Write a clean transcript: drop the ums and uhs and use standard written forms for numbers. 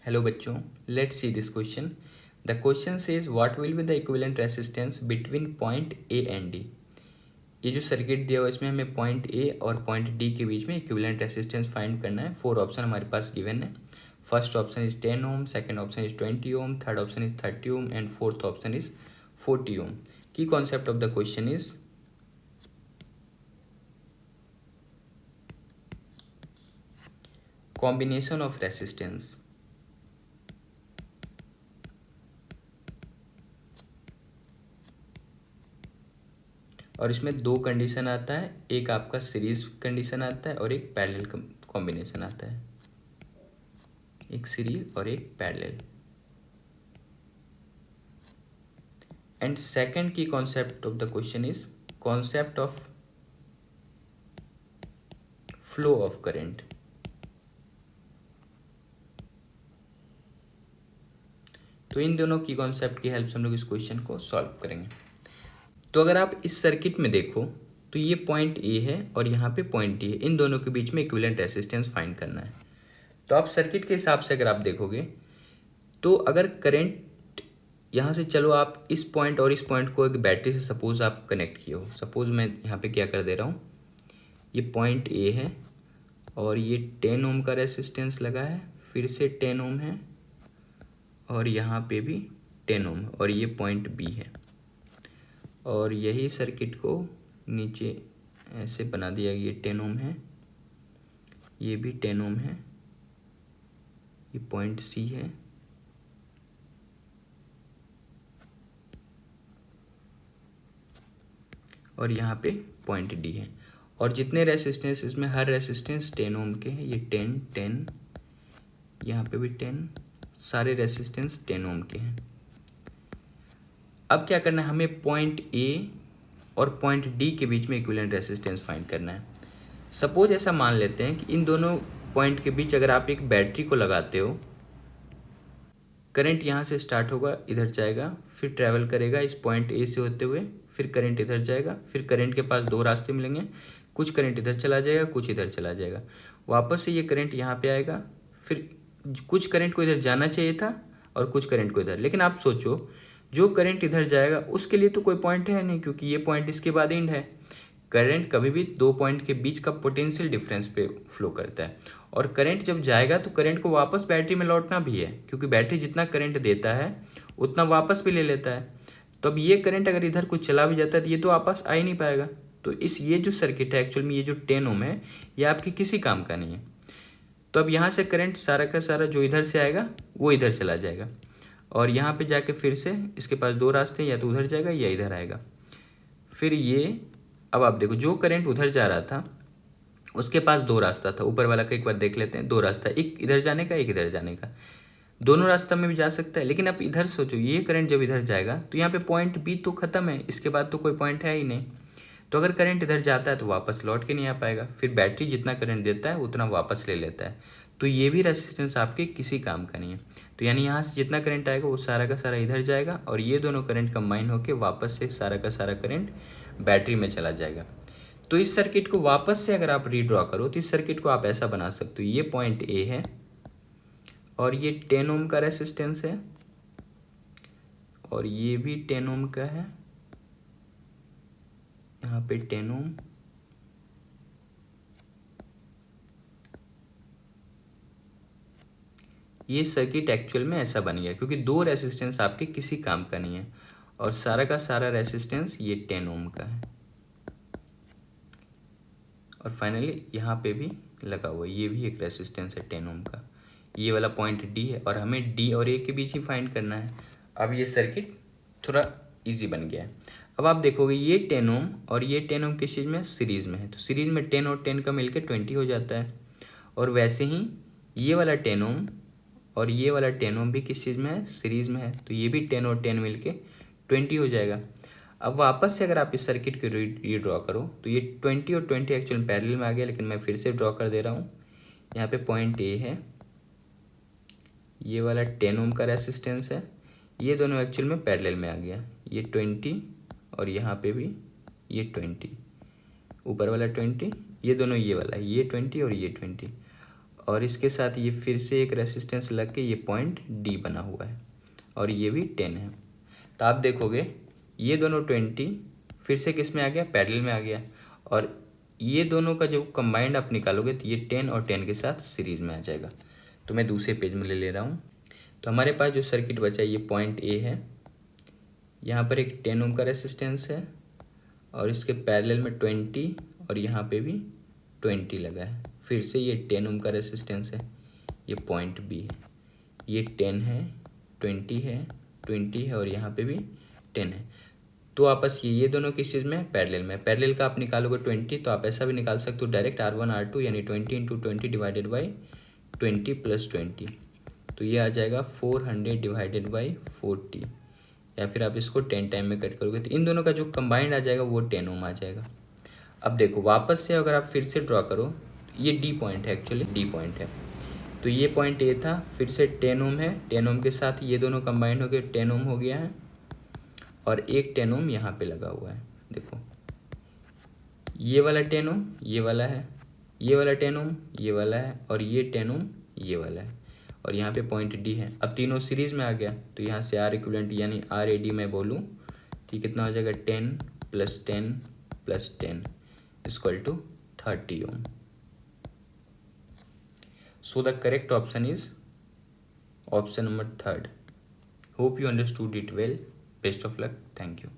Hello बच्चों, let's see this question. The question says what will be the equivalent resistance between point A and D. ये जो circuit दिया हुआ है इसमें हमें पॉइंट ए और पॉइंट डी के बीच में इक्विवेलेंट रेसिस्टेंस फाइंड करना है. 4 ऑप्शन हमारे पास गिवन है. First option is 10 ohm, second option is 20 ohm, third option is 30 ohm and fourth option is 40 ohm. की concept of the question is combination of resistance. और इसमें दो कंडीशन आता है, एक आपका सीरीज कंडीशन आता है और एक पैरेलल कॉम्बिनेशन आता है. एक सीरीज और एक पैरेलल. एंड सेकंड की concept of the question is concept of flow of current. तो इन दोनों की कॉन्सेप्ट की हेल्प से हम लोग इस क्वेश्चन को सॉल्व करेंगे. तो अगर आप इस सर्किट में देखो तो ये पॉइंट ए है और यहाँ पे पॉइंट डी है. इन दोनों के बीच में इक्विवेलेंट रेसिस्टेंस फाइंड करना है. तो आप सर्किट के हिसाब से अगर आप देखोगे तो अगर करंट यहाँ से, चलो आप इस पॉइंट और इस पॉइंट को एक बैटरी से सपोज आप कनेक्ट किए हो. सपोज मैं यहाँ पे क्या कर दे रहा हूँ, ये पॉइंट ए है और ये 10 ओम का रेसिस्टेंस लगा है, फिर से 10 ओम है और यहाँ पे भी 10 ओम और ये पॉइंट बी है. और यही सर्किट को नीचे ऐसे बना दिया. ये 10 ओम है, ये भी 10 ओम है, ये पॉइंट सी है और यहाँ पे पॉइंट डी है. और जितने रेसिस्टेंस इसमें, हर रेसिस्टेंस 10 ओम के हैं. ये 10 10, यहाँ पे भी 10, सारे रेसिस्टेंस 10 ओम के हैं. अब क्या करना है, हमें पॉइंट ए और पॉइंट डी के बीच में इक्विवेलेंट रेसिस्टेंस फाइंड करना है. सपोज ऐसा मान लेते हैं कि इन दोनों पॉइंट के बीच अगर आप एक बैटरी को लगाते हो, करंट यहाँ से स्टार्ट होगा, इधर जाएगा, फिर ट्रैवल करेगा इस पॉइंट ए से होते हुए, फिर करंट इधर जाएगा, फिर करंट के पास दो रास्ते मिलेंगे. कुछ करंट इधर चला जाएगा, कुछ इधर चला जाएगा. वापस से ये करंट यहाँ पे आएगा, फिर कुछ करंट को इधर जाना चाहिए था और कुछ करंट को इधर. लेकिन आप सोचो, जो करंट इधर जाएगा उसके लिए तो कोई पॉइंट है नहीं, क्योंकि ये पॉइंट इसके बाद एंड है. करंट कभी भी दो पॉइंट के बीच का पोटेंशियल डिफरेंस पे फ्लो करता है. और करंट जब जाएगा तो करंट को वापस बैटरी में लौटना भी है, क्योंकि बैटरी जितना करंट देता है उतना वापस भी ले लेता है. तो अब ये करंट अगर इधर कुछ चला भी जाता है तो ये तो वापस आ ही नहीं पाएगा. तो ये जो सर्किट है एक्चुअल में, ये जो 10 ओम है, ये आपके किसी काम का नहीं है. तो अब यहाँ से करंट सारा का सारा जो इधर से आएगा वो इधर चला जाएगा और यहाँ पे जाके फिर से इसके पास दो रास्ते हैं, या तो उधर जाएगा या इधर आएगा. फिर ये, अब आप देखो, जो करंट उधर जा रहा था उसके पास दो रास्ता था. ऊपर वाला का एक बार देख लेते हैं. दो रास्ता, एक इधर जाने का, एक इधर जाने का. दोनों रास्ता में भी जा सकता है. लेकिन आप इधर सोचो, ये करंट जब इधर जाएगा तो यहाँ पे पॉइंट बी तो खत्म है, इसके बाद तो कोई पॉइंट है ही नहीं. तो अगर करंट इधर जाता है तो वापस लौट के नहीं आ पाएगा. फिर बैटरी जितना करंट देता है उतना वापस ले लेता है. तो ये भी रेसिस्टेंस आपके किसी काम का नहीं है. तो यानी यहाँ से जितना करंट आएगा वो सारा का सारा इधर जाएगा और ये दोनों करंट कंबाइन होकर वापस से सारा का सारा करंट बैटरी में चला जाएगा. तो इस सर्किट को वापस से अगर आप रीड्रॉ करो तो इस सर्किट को आप ऐसा बना सकते हो, ये पॉइंट ए है और ये 10 ओम का रेसिस्टेंस है और ये भी 10 ओम का है. यहाँ पे 10 ओम, ये सर्किट एक्चुअल में ऐसा बन गया क्योंकि दो रेसिस्टेंस आपके किसी काम का नहीं है और सारा का सारा रेसिस्टेंस ये 10 ओम का है. और फाइनली यहाँ पे भी लगा हुआ, ये भी एक रेसिस्टेंस है 10 ओम का. ये वाला पॉइंट डी है और हमें डी और ए के बीच ही फाइंड करना है. अब ये सर्किट थोड़ा इजी बन गया है. अब आप देखोगे ये 10 ओम और ये 10 ओम किस चीज़ में, सीरीज़ में है. तो सीरीज़ में 10 और 10 का मिलकर 20 हो जाता है. और वैसे ही ये वाला 10 ओम और ये वाला 10 ओम भी किस चीज़ में है, सीरीज़ में है. तो ये भी 10 और 10 मिलके 20 हो जाएगा. अब वापस से अगर आप इस सर्किट को रीड्रॉ करो तो ये 20 और 20 एक्चुअल पैरेलल में आ गया, लेकिन मैं फिर से ड्रॉ कर दे रहा हूँ. यहाँ पे पॉइंट ए है, ये वाला 10 ओम का रेसिस्टेंस है, ये दोनों एक्चुअल में पैरेलल में आ गया. ये 20 और यहाँ पे भी ये 20, ऊपर वाला 20, ये दोनों ये वाला, ये 20 और ये 20. और इसके साथ ये फिर से एक रेसिस्टेंस लग के ये पॉइंट डी बना हुआ है और ये भी 10 है। तो आप देखोगे ये दोनों 20 फिर से किस में आ गया, पैरेलल में आ गया, और ये दोनों का जब कंबाइंड आप निकालोगे तो ये 10 और 10 के साथ सीरीज में आ जाएगा। तो मैं दूसरे पेज में ले रहा हूँ। तो हमारे पास जो सर्किट बचा ये पॉइंट ए है, यहाँ पर एक 10 ओम का रेसिस्टेंस है और इसके पैरेलल में 20 और यहाँ पे भी 20 लगा है। फिर से ये 10 ओम का रेसिस्टेंस है, ये पॉइंट बी है, ये 10 है, 20 है, 20 है और यहाँ पे भी 10 है। तो आपस ये दोनों किस चीज़ में, पैरेलल में। पैरेलल का आप निकालोगे 20 तो आप ऐसा भी निकाल सकते हो डायरेक्ट R1 R2 यानी 20 इंटू 20 डिवाइडेड बाई 20 प्लस 20, तो ये आ जाएगा 400 डिवाइडेड बाई 40, या फिर आप इसको 10 टाइम में कट करोगे तो इन दोनों का जो कंबाइंड आ जाएगा वो 10 ओम आ जाएगा। अब देखो वापस से अगर आप फिर से ड्रॉ करो, ये डी पॉइंट है, एक्चुअली डी पॉइंट है, तो ये पॉइंट ए था, फिर से 10 ओम है, 10 ओम के साथ ये दोनों कंबाइंड हो गए 10 ओम हो गया है और एक 10 ओम यहाँ पे लगा हुआ है। देखो ये वाला 10 ओम ये वाला है, ये वाला 10 ओम ये वाला है और ये 10 ओम ये वाला है और यहाँ पे पॉइंट डी है। अब तीनों सीरीज में आ गया तो यहाँ से आर इक्विवेलेंट यानी आर ए डी मैं बोलूँ तो कितना हो जाएगा 10 plus 10 plus 10 equal to 30 ohm. So the correct option is option number 3rd. Hope you understood it well. Best of luck. Thank you.